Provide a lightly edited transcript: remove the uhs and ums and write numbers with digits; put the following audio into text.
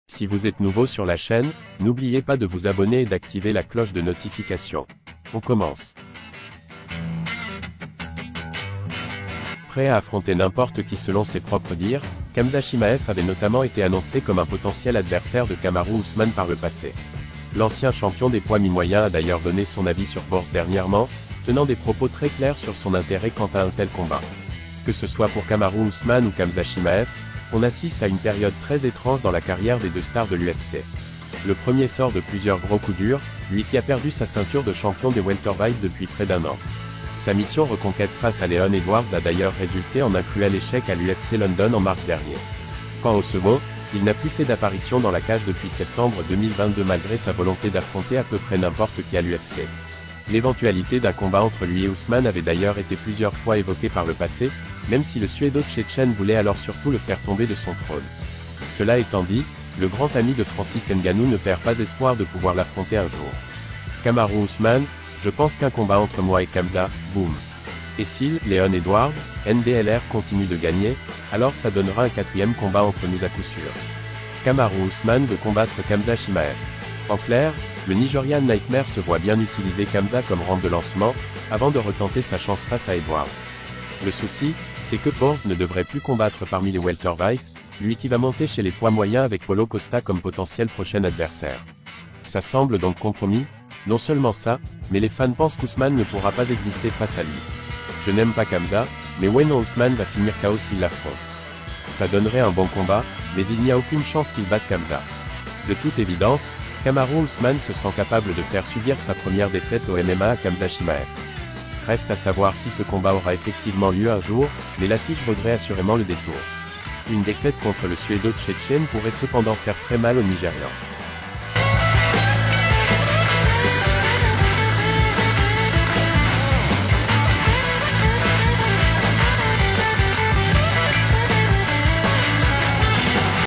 Si vous êtes nouveau sur la chaîne, n'oubliez pas de vous abonner et d'activer la cloche de notification. On commence. Prêt à affronter n'importe qui selon ses propres dires, Khamzat Chimaev avait notamment été annoncé comme un potentiel adversaire de Kamaru Usman par le passé. L'ancien champion des poids mi-moyens a d'ailleurs donné son avis sur Bourse dernièrement, tenant des propos très clairs sur son intérêt quant à un tel combat. Que ce soit pour Kamaru Usman ou Khamzat Chimaev, on assiste à une période très étrange dans la carrière des deux stars de l'UFC. Le premier sort de plusieurs gros coups durs, lui qui a perdu sa ceinture de champion des welterweight depuis près d'un an. Sa mission reconquête face à Leon Edwards a d'ailleurs résulté en un cruel échec à l'UFC London en mars dernier. Quant au second, il n'a plus fait d'apparition dans la cage depuis septembre 2022 malgré sa volonté d'affronter à peu près n'importe qui à l'UFC. L'éventualité d'un combat entre lui et Usman avait d'ailleurs été plusieurs fois évoquée par le passé, même si le Suédo-Tchétchène voulait alors surtout le faire tomber de son trône. Cela étant dit, le grand ami de Francis Ngannou ne perd pas espoir de pouvoir l'affronter un jour. Kamaru Usman, je pense qu'un combat entre moi et Khamzat, boum. Et si Leon Edwards, NDLR continue de gagner, alors ça donnera un quatrième combat entre nous à coup sûr. Kamaru Usman veut combattre Khamzat Chimaev. En clair, le Nigérian Nightmare se voit bien utiliser Khamzat comme rampe de lancement, avant de retenter sa chance face à Edwards. Le souci, c'est que Bourse ne devrait plus combattre parmi les welterweight, lui qui va monter chez les poids moyens avec Paulo Costa comme potentiel prochain adversaire. Ça semble donc compromis. Non seulement ça, mais les fans pensent qu'Ousmane ne pourra pas exister face à lui. Je n'aime pas Khamzat, mais Wayne Usman va finir KO s'il l'affronte. Ça donnerait un bon combat, mais il n'y a aucune chance qu'il batte Khamzat. De toute évidence, Kamaru Usman se sent capable de faire subir sa première défaite au MMA à Khamzat Chimaev. Reste à savoir si ce combat aura effectivement lieu un jour, mais l'affiche vaudrait assurément le détour. Une défaite contre le Suédo-Tchétchène pourrait cependant faire très mal au Nigérian.